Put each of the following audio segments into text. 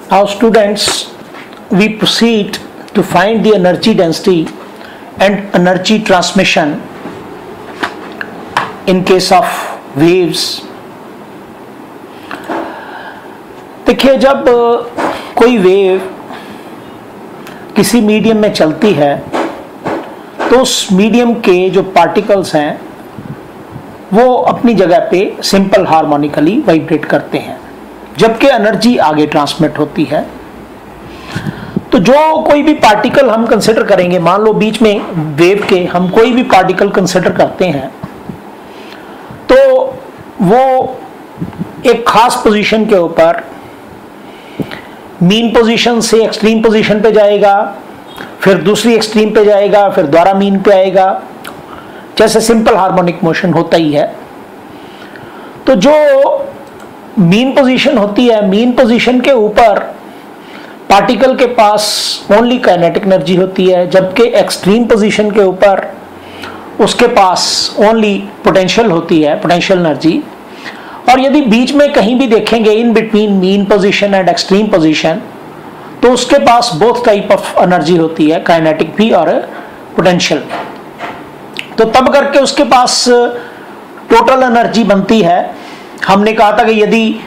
Now students, we proceed to find the energy density and energy transmission in case of waves. देखिए, जब कोई wave किसी medium में चलती है तो उस मीडियम के जो पार्टिकल्स हैं वो अपनी जगह पे सिंपल हार्मोनिकली वाइब्रेट करते हैं, जबकि एनर्जी आगे ट्रांसमिट होती है। तो जो कोई भी पार्टिकल हम कंसिडर करेंगे, मान लो बीच में वेव के हम कोई भी पार्टिकल कंसिडर करते हैं, तो वो एक खास पोजीशन के ऊपर मीन पोजीशन से एक्सट्रीम पोजीशन पे जाएगा, फिर दूसरी एक्सट्रीम पे जाएगा, फिर दोबारा मीन पे आएगा, जैसे सिंपल हार्मोनिक मोशन होता ही है। तो जो मीन पोजीशन होती है, मीन पोजीशन के ऊपर पार्टिकल के पास ओनली काइनेटिक एनर्जी होती है, जबकि एक्सट्रीम पोजीशन के ऊपर उसके पास ओनली पोटेंशियल होती है, पोटेंशियल एनर्जी। और यदि बीच में कहीं भी देखेंगे in between mean position and extreme position, तो उसके पास बोथ टाइप ऑफ एनर्जी होती है, काइनेटिक भी और पोटेंशियल। तो तब करके उसके पास टोटल एनर्जी बनती है। हमने कहा था कि यदि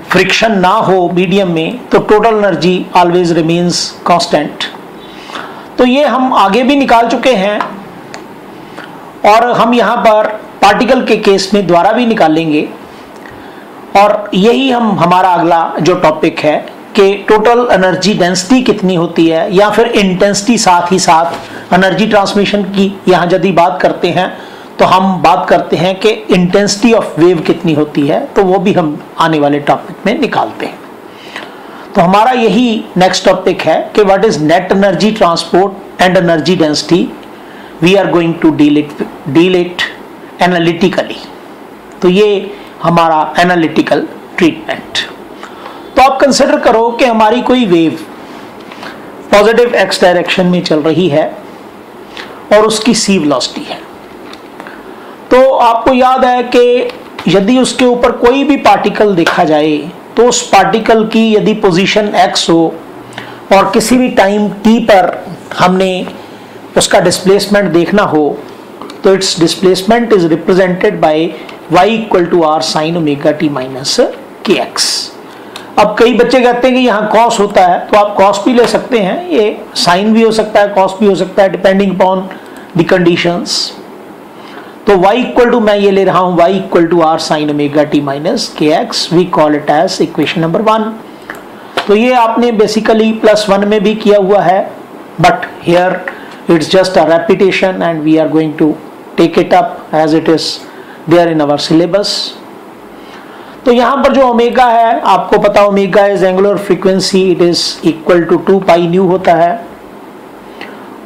फ्रिक्शन ना हो मीडियम में तो total energy always remains constant. तो ये हम आगे भी निकाल चुके हैं और हम यहाँ पर पार्टिकल के केस में दोबारा भी निकालेंगे। और यही हमारा अगला जो टॉपिक है कि टोटल एनर्जी डेंसिटी कितनी होती है, या फिर इंटेंसिटी साथ ही साथ एनर्जी ट्रांसमिशन की यहाँ यदि बात करते हैं तो हम बात करते हैं कि इंटेंसिटी ऑफ वेव कितनी होती है, तो वो भी हम आने वाले टॉपिक में निकालते हैं। तो हमारा यही नेक्स्ट टॉपिक है कि what is net energy transport and energy density. We are going to deal it analytically. तो ये हमारा एनालिटिकल ट्रीटमेंट। तो आप कंसिडर करो कि हमारी कोई वेव पॉजिटिव एक्स डायरेक्शन में चल रही है और उसकी सी वेलोसिटी है। तो आपको याद है कि यदि उसके ऊपर कोई भी पार्टिकल देखा जाए तो उस पार्टिकल की यदि पोजीशन x हो और किसी भी टाइम t पर हमने उसका डिस्प्लेसमेंट देखना हो, तो it's displacement is represented by y equal to r sine omega t minus kx। अब कई बच्चे कहते हैं कि यहाँ cos होता है, तो आप cos भी ले सकते हैं, ये साइन भी हो सकता है, cos भी हो सकता है, डिपेंडिंग अपॉन द कंडीशंस। तो y इक्वल टू, मैं ये ले रहा हूं y equal to r sine omega t minus kx, we call it as equation number 1। तो ये आपने बेसिकली +1 में भी किया हुआ है, but here it's just a repetition and we are going to take it up as it is there in our syllabus. तो यहाँ पर जो ओमेगा है, आपको पता omega is angular frequency, it is equal to 2 pi nu होता है।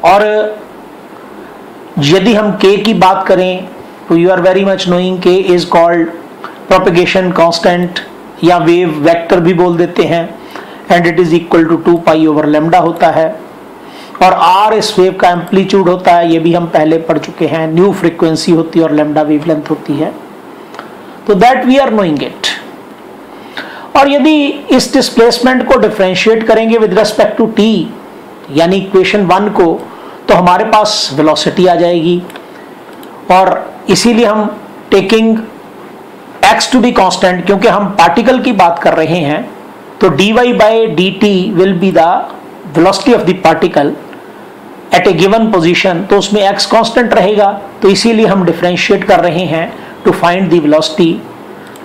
और यदि हम k की बात करें तो you are very much knowing k is called propagation constant, या वेव वेक्टर भी बोल देते हैं, and it is equal to 2 pi over lambda होता है। और r इस वेव का एम्पलीट्यूड होता है, ये भी हम पहले पढ़ चुके हैं, न्यू फ्रीक्वेंसी होती है और लैम्डा वेवलेंथ होती है। तो that we are knowing it. और यदि इस डिस्प्लेसमेंट को डिफरेंशिएट करेंगे विद रिस्पेक्ट टू t, यानी इक्वेशन 1 को, तो हमारे पास वेलोसिटी आ जाएगी। और इसीलिए हम taking x to be constant, क्योंकि हम पार्टिकल की बात कर रहे हैं, तो dy by dt will be the velocity of the particle at a given position, तो उसमें x कांस्टेंट रहेगा। तो इसीलिए हम डिफरेंशिएट कर रहे हैं टू फाइंड द वेलोसिटी।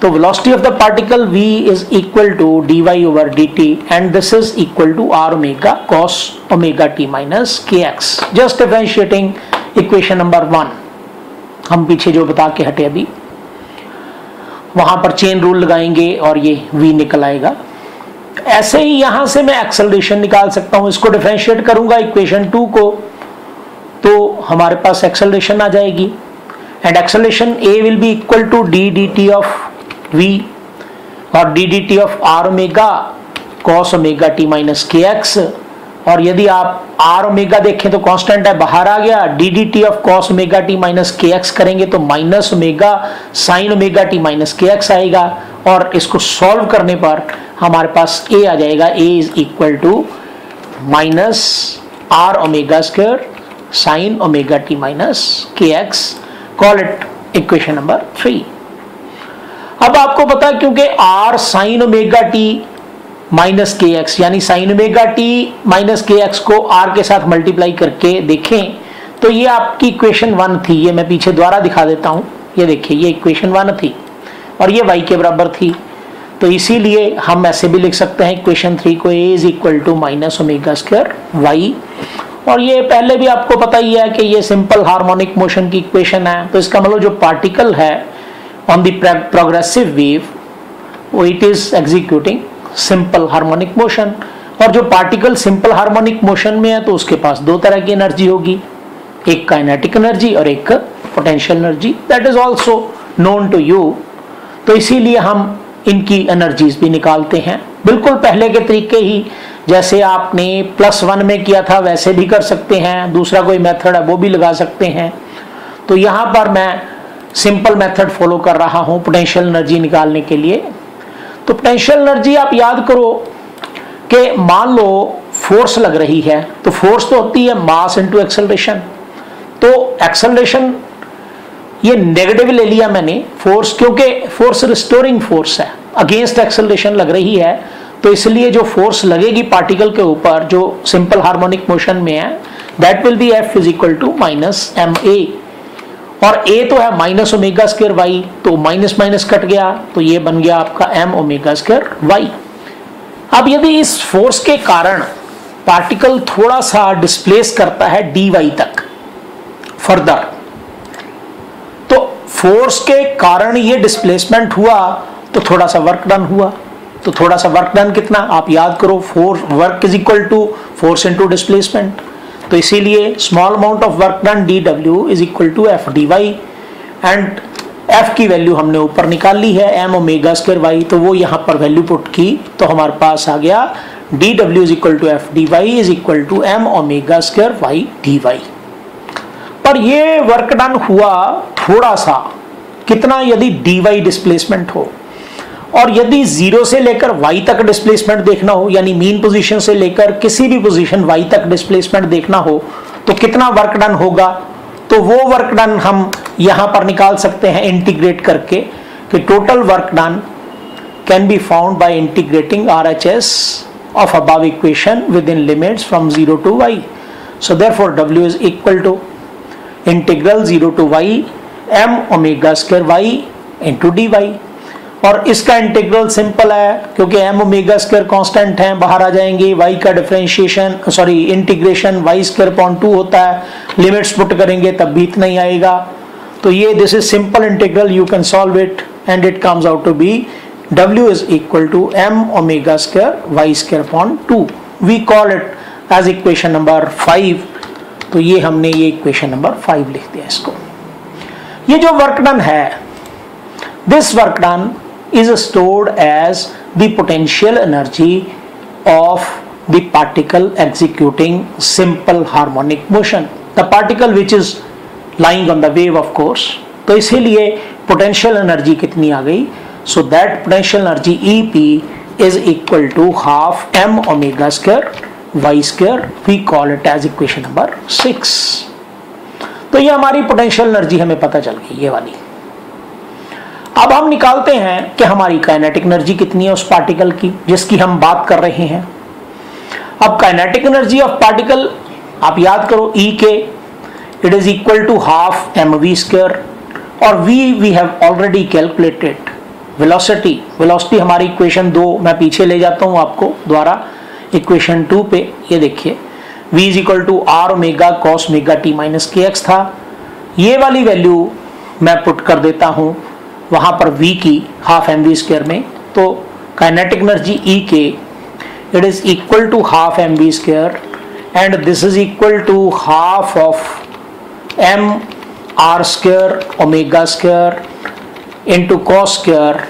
तो velocity of the particle v is equal to dy over dt and this is equal to r omega cos omega t minus kx। Just differentiating equation number 1। हम पीछे जो बता के हटे अभी, वहां पर चेन रूल लगाएंगे और ये v निकल आएगा। ऐसे ही यहां से मैं एक्सेलरेशन निकाल सकता हूं, इसको डिफरेंशिएट करूंगा इक्वेशन 2 को, तो हमारे पास एक्सेलरेशन आ जाएगी। And acceleration a will be equal to d dt of v और d dt of r omega cos omega t minus kx। और यदि आप r ओमेगा देखें तो कांस्टेंट है, बाहर आ गया, d dt of cos omega t minus kx करेंगे तो minus omega sine omega t minus kx आएगा। और इसको सॉल्व करने पर हमारे पास ए आ जाएगा, A is equal to minus R omega square sine omega T minus के X, call it equation number 3। अब आपको पता है क्योंकि R sine omega T minus के एक्स, यानी साइन ओमेगा टी माइनस के एक्स को आर के साथ मल्टीप्लाई करके देखें तो ये आपकी इक्वेशन 1 थी। ये मैं पीछे द्वारा दिखा देता हूं, ये देखिए ये इक्वेशन 1 थी और ये y के बराबर थी, तो इसीलिए हम ऐसे भी लिख सकते हैं इक्वेशन 3 को, a is equal to minus omega square y. और ये पहले भी आपको पता ही है कि ये सिंपल हार्मोनिक मोशन की इक्वेशन है, तो इसका मतलब जो पार्टिकल है ऑन द प्रोग्रेसिव वेव वो it is executing simple harmonic motion. और जो पार्टिकल सिंपल हार्मोनिक मोशन में है तो उसके पास दो तरह की एनर्जी होगी, एक काइनेटिक एनर्जी और एक potential energy, that is also known to you. तो इसीलिए हम इनकी एनर्जीज भी निकालते हैं बिल्कुल पहले के तरीके ही, जैसे आपने +1 में किया था वैसे भी कर सकते हैं, दूसरा कोई मेथड है वो भी लगा सकते हैं। तो यहाँ पर मैं सिंपल मेथड फॉलो कर रहा हूँ पोटेंशियल एनर्जी निकालने के लिए। तो पोटेंशियल एनर्जी आप याद करो कि मान लो फोर्स लग रही है, तो फोर्स तो होती है मास इनटू एक्सेलरेशन। तो एक्सेलरेशन ये नेगेटिव ले लिया मैंने फोर्स, क्योंकि फोर्स रिस्टोरिंग फोर्स है, अगेंस्ट एक्सेलरेशन लग रही है, तो इसलिए जो फोर्स लगेगी पार्टिकल के ऊपर जो सिंपल हार्मोनिक मोशन में है that will be F is equal to minus m a, और a तो है माइनस ओमेगा स्क्वायर वाई, तो माइनस माइनस कट गया तो ये बन गया आपका m ओमेगा स्क्वायर वाई। अब यदि इस फोर्स के कारण पार्टिकल थोड़ा सा डिस्प्लेस करता है dy तक फर्दर, तो फोर्स के कारण ये डिस्प्लेसमेंट हुआ तो थोड़ा सा वर्क डन हुआ। तो थोड़ा सा वर्क डन कितना आप याद करो, work is equal to force into displacement, तो इसीलिए small amount of work done dw is equal to f d y, and f की वैल्यू हमने ऊपर निकाल ली है m ओमेगा स्क्वायर वाई, तो वो यहाँ पर वैल्यू पुट की तो हमारे पास आ गया dw is equal to f d y is equal to m omega square y d y. पर ये वर्क डन हुआ थोड़ा सा, कितना, यदि dy डिस्प्लेसमेंट हो और यदि 0 से लेकर y तक डिस्प्लेसमेंट देखना हो, यानी मीन पोजीशन से लेकर किसी भी पोजीशन y तक डिस्प्लेसमेंट देखना हो तो कितना वर्क डन होगा, तो वो वर्क डन हम यहां पर निकाल सकते हैं इंटीग्रेट करके कि total work done can be found by integrating RHS of above equation within limits from 0 to y. So therefore W is equal to integral 0 to y m omega square y into dy। और इसका integral simple है क्योंकि m omega square constant है, बाहर आ जाएंगे, y का differentiation integration y square upon 2 होता है, लिमिट्स पुट करेंगे तब भी इतना ही आएगा। तो ये this is simple integral, you can solve it and it comes out to be w is equal to m omega square y square upon 2। We call it as equation number 5। तो ये हमने ये इक्वेशन नंबर 5 लिख दिया इसको। ये जो work done है, this work done is stored as the potential energy of the particle executing simple harmonic motion, the particle which is lying on the wave of course। तो इसीलिए potential energy कितनी आ गई, so that potential energy EP is equal to half m omega square y square, we call it as equation number 6। तो ये हमारी potential energy हमें पता चल गई ये वाली। अब हम निकालते हैं कि हमारी काइनेटिक एनर्जी कितनी है उस पार्टिकल की जिसकी हम बात कर रहे हैं। अब काइनेटिक एनर्जी ऑफ पार्टिकल आप याद करो E k, it is equal to half m v square, और V we have already calculated. Velocity हमारी इक्वेशन 2 मैं पीछे ले जाता हूं आपको द्वारा इक्वेशन 2 पे, ये देखिए V is equal to r omega cos omega T minus के एक्स था। ये वाली वैल्यू मैं पुट कर देता हूं वहां पर V की हाफ एम वी स्क्वायर में, तो kinetic energy E k it is equal to half m v square and this is equal to half of m r square omega square into cos square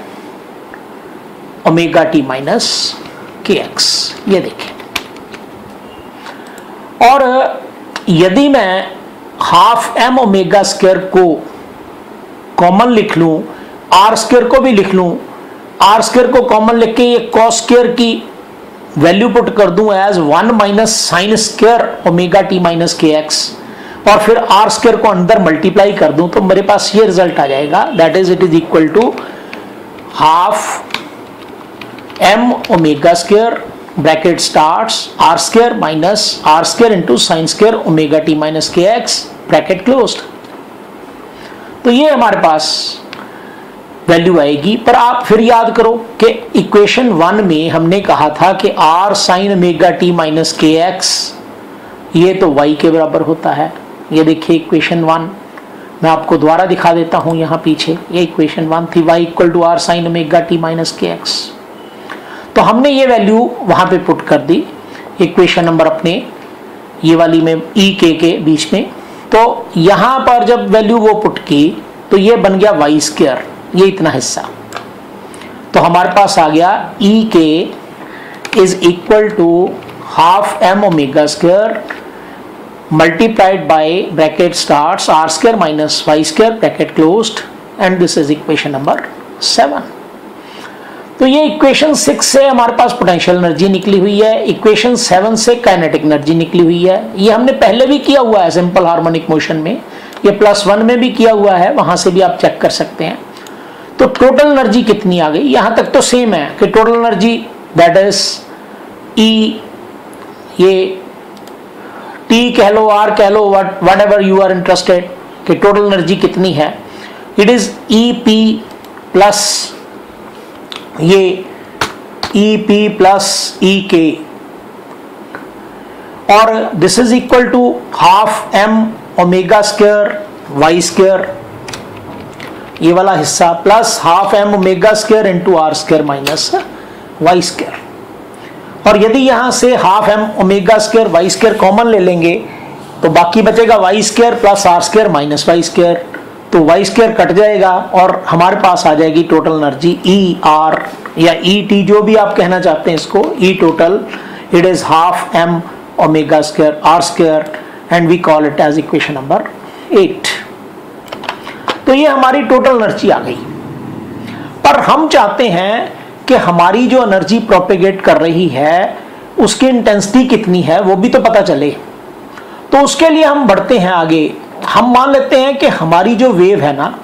omega T minus के x. ये देखें, और यदि मैं half M omega square को common लिख लूं, are square को भी लिख लूं, आर स्क्वायर को कॉमन लेके ये कॉस स्क्वायर की वैल्यू पुट कर दूं as 1 minus sine square omega T minus के एक्स, और फिर आर स्क्वायर को अंदर मल्टीप्लाई कर दूं, तो मेरे पास ये रिजल्ट आ जाएगा, that is it is equal to half M omega square bracket starts r square minus r square into sine square omega T minus के एक्स ब्रैकेट क्लोज्ड। तो ये हमारे पास वैल्यू आएगी। पर आप फिर याद करो कि इक्वेशन 1 में हमने कहा था कि r sine omega T minus के एक्स ये तो y के बराबर होता है। ये देखिए इक्वेशन 1, मैं आपको दोबारा दिखा देता हूं यहां पीछे, ये इक्वेशन 1 थी y equal to r sine omega T minus के एक्स। तो हमने ये वैल्यू वहां पे पुट कर दी इक्वेशन नंबर अपने ये वाली में ई के बीच में। तो यहां पर जब वैल्यू वो पुट की तो ये बन गया वाई स्क्वायर, ये इतना हिस्सा। तो हमारे पास आ गया E k is equal to half M omega square multiplied by bracket starts r square minus Y square bracket closed, and this is equation number 7। तो ये इक्वेशन 6 से हमारे पास पोटेंशियल एनर्जी निकली हुई है, इक्वेशन 7 से काइनेटिक एनर्जी निकली हुई है। ये हमने पहले भी किया हुआ है सिंपल हार्मोनिक मोशन में, ये +1 में भी किया हुआ है, वहां से भी आप चेक कर सकते हैं। तो टोटल एनर्जी कितनी आ गई, यहां तक तो सेम है कि total energy that is E, ये टी कह लो आर कह लो whatever you are interested कि टोटल एनर्जी कितनी है, it is E P plus ये E P plus E K, और this is equal to half M omega square Y square ये वाला हिस्सा plus half M omega square into are square minus Y square. और यदि यहां से half M omega square Y square common ले लेंगे तो बाकी बचेगा y square plus r square minus Y square, तो वाई स्क्वायर कट जाएगा और हमारे पास आ जाएगी टोटल एनर्जी ई आर या ई टी, जो भी आप कहना चाहते हैं इसको, E total it is half M omega square are square, and we call it as equation number 8। तो ये हमारी टोटल एनर्जी आ गई। पर हम चाहते हैं कि हमारी जो एनर्जी प्रोपेगेट कर रही है उसकी इंटेंसिटी कितनी है वो भी तो पता चले। तो उसके लिए हम बढ़ते हैं आगे, हम मान लेते हैं कि हमारी जो वेव है ना,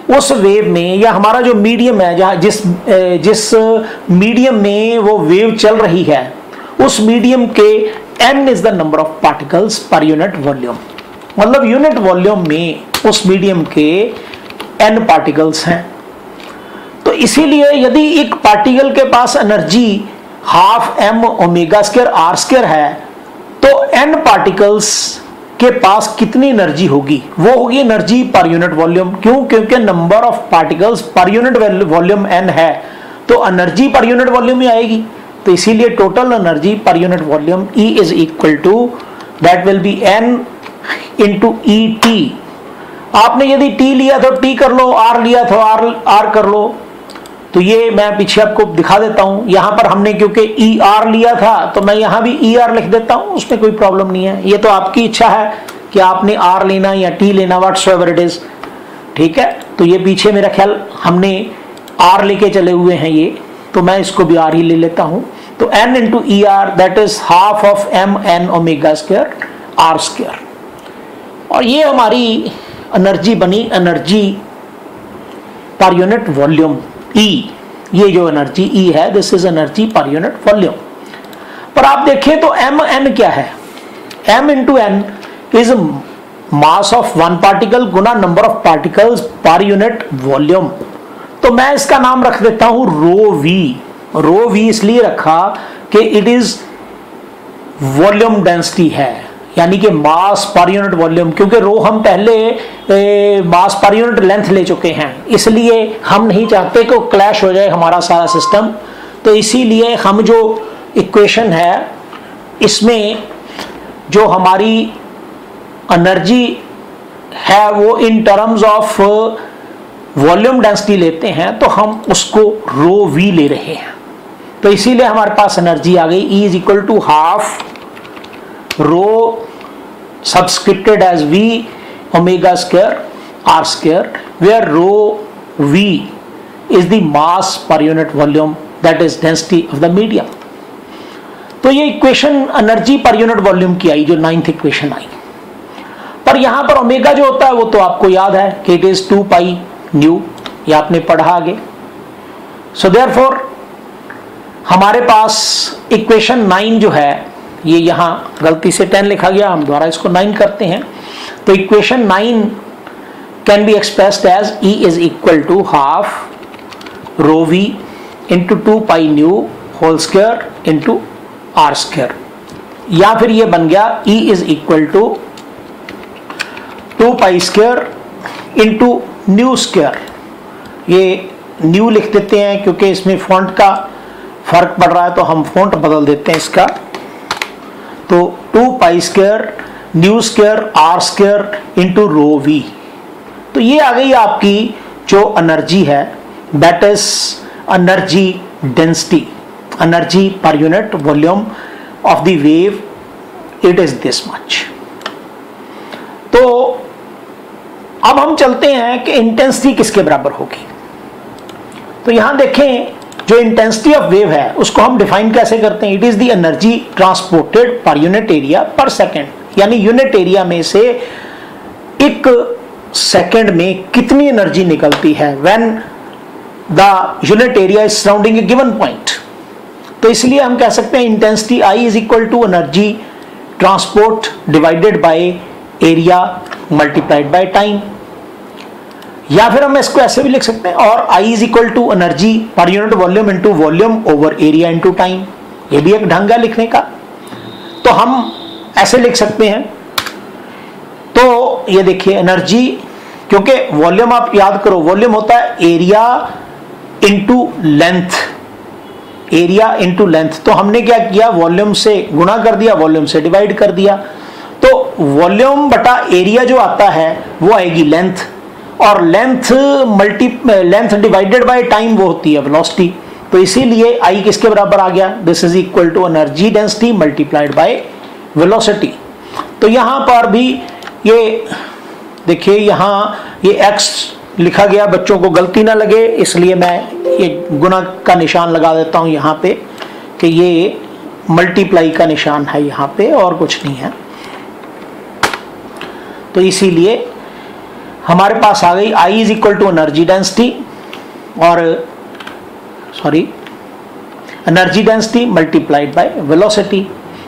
उस वेव में या हमारा जो मीडियम है जहाँ जिस मीडियम में वो वेव चल रही है, उस मीडियम के n is the number of particles per unit volume, मतलब यूनिट वॉल्यूम में उस मीडियम के n पार्टिकल्स हैं। तो इसीलिए यदि एक पार्टिकल के पास energy half M omega square are square है तो n पार्टिकल्स के पास कितनी एनर्जी होगी, वो होगी एनर्जी पर यूनिट वॉल्यूम। क्यों? क्योंकि number of particles per unit volume n है, तो एनर्जी पर यूनिट वॉल्यूम ही आएगी। तो इसीलिए total energy per unit volume E is equal to that will be n into E t. आपने यदि T लिया तो T कर लो, R लिया तो R कर लो। तो ये मैं पीछे आपको दिखा देता हूं, यहां पर हमने क्योंकि ER लिया था तो मैं यहां भी ER लिख देता हूं, उसमें कोई प्रॉब्लम नहीं है। ये तो आपकी इच्छा है कि आपने R लेना या T लेना, व्हाटसोएवर इट इज, ठीक है। तो ये पीछे मेरा ख्याल हमने R लेके चले हुए हैं ये, तो मैं इसको भी R ही ले लेता हूं। तो n into ER that is half of m n omega square are square, और ये हमारी एनर्जी बनी, energy per unit volume E। ये जो एनर्जी E है this is energy per unit volume. पर आप देखें तो एम एन क्या है, m into n is mass of one particle गुना number of particles per unit volume. तो मैं इसका नाम रख देता हूं रो वी। रो वी इसलिए रखा कि इट इज वॉल्यूम डेंसिटी है, यानी कि मास पर यूनिट वॉल्यूम, क्योंकि रो हम पहले मास पर यूनिट लेंथ ले चुके हैं, इसलिए हम नहीं चाहते कि क्लैश हो जाए हमारा सारा सिस्टम। तो इसीलिए हम जो इक्वेशन है इसमें जो हमारी एनर्जी है वो in terms of volume density लेते हैं, तो हम उसको रो वी ले रहे हैं। तो इसीलिए हमारे पास एनर्जी आ गई E is equal to half rho subscripted as V omega square are square, where rho V is the mass per unit volume, that is density of the medium. तो ये equation energy per unit volume की आई, जो 9th equation आई। पर यहां पर omega जो होता है वो तो आपको याद है कि इट इज 2 पाई न्यू, ये आपने पढ़ा आगे। सो देयरफॉर हमारे पास इक्वेशन 9 जो है, ये यहां गलती से 10 लिखा गया, हम द्वारा इसको 9 करते हैं। तो equation 9 can be expressed as E is equal to half rho v into 2 pi nu whole square into are square, या फिर ये बन गया E is equal to 2 pi square into nu square. ये न्यू लिख देते हैं क्योंकि इसमें फॉन्ट का फर्क पड़ रहा है, तो हम फॉन्ट बदल देते हैं इसका। तो 2 pi square nu square are square into rho v. तो ये आ गई आपकी जो एनर्जी है, that is energy density, energy per unit volume of the wave, it is this much. तो अब हम चलते हैं कि इंटेंसिटी किसके बराबर होगी। तो यहां देखें, जो इंटेंसिटी ऑफ वेव है उसको हम डिफाइन कैसे करते हैं। It is the energy transported per unit area per second, यानी यूनिट एरिया में से एक सेकेंड में कितनी एनर्जी निकलती है when the unit area is surrounding a given point. तो इसलिए हम कह सकते हैं intensity I is equal to energy transport divided by area multiplied by time, या फिर हम इसको ऐसे भी लिख सकते हैं, और I is equal to energy per unit volume into volume over area into time. ये भी एक ढंग है लिखने का, तो हम ऐसे लिख सकते हैं। तो ये देखिए एनर्जी, क्योंकि वॉल्यूम आप याद करो, वॉल्यूम होता है area into length, area into length. तो हमने क्या किया, वॉल्यूम से गुणा कर दिया, वॉल्यूम से डिवाइड कर दिया। तो वॉल्यूम बटा एरिया जो आता है वो आएगी लेंथ, और लेंथ डिवाइडेड बाय टाइम वो होती है वेलोसिटी। तो इसीलिए I किसके बराबर आ गया, this is equal to energy density multiplied by velocity. तो यहां पर भी ये देखिए, यहां ये x लिखा गया, बच्चों को गलती ना लगे इसलिए मैं ये गुना का निशान लगा देता हूं यहां पे, कि ये मल्टीप्लाई का निशान है यहां पे और कुछ नहीं है। तो इसीलिए हमारे पास आ गई I is equal to energy density, और sorry energy density multiplied by velocity,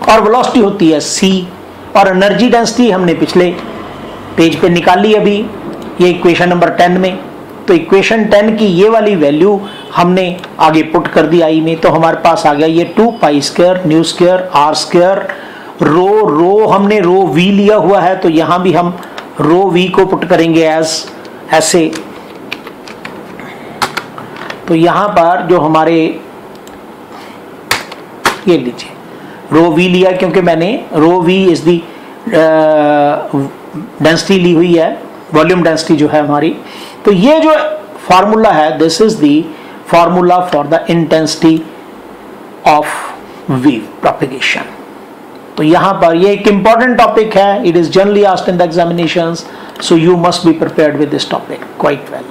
और वेलोसिटी होती है c, और एनर्जी डेंसिटी हमने पिछले पेज पे निकाली अभी, ये इक्वेशन नंबर 10 में। तो इक्वेशन 10 की ये वाली वैल्यू हमने आगे पुट कर दी I में, तो हमारे पास आ गया ये 2 pi square nu square are square, rho हमने रो v लिया हुआ है, तो यहां भी हम रो v को पुट करेंगे एज ऐसे। तो यहां पर जो हमारे, ये लीजिए रो v लिया क्योंकि मैंने रो v इज दी डेंसिटी ली हुई है, वॉल्यूम डेंसिटी जो है हमारी। तो ये जो फार्मूला है, this is the formula for the intensity of wave propagation. तो यहां पर ये एक इंपॉर्टेंट टॉपिक है, it is generally asked in the examinations, so you must be prepared with this topic quite well.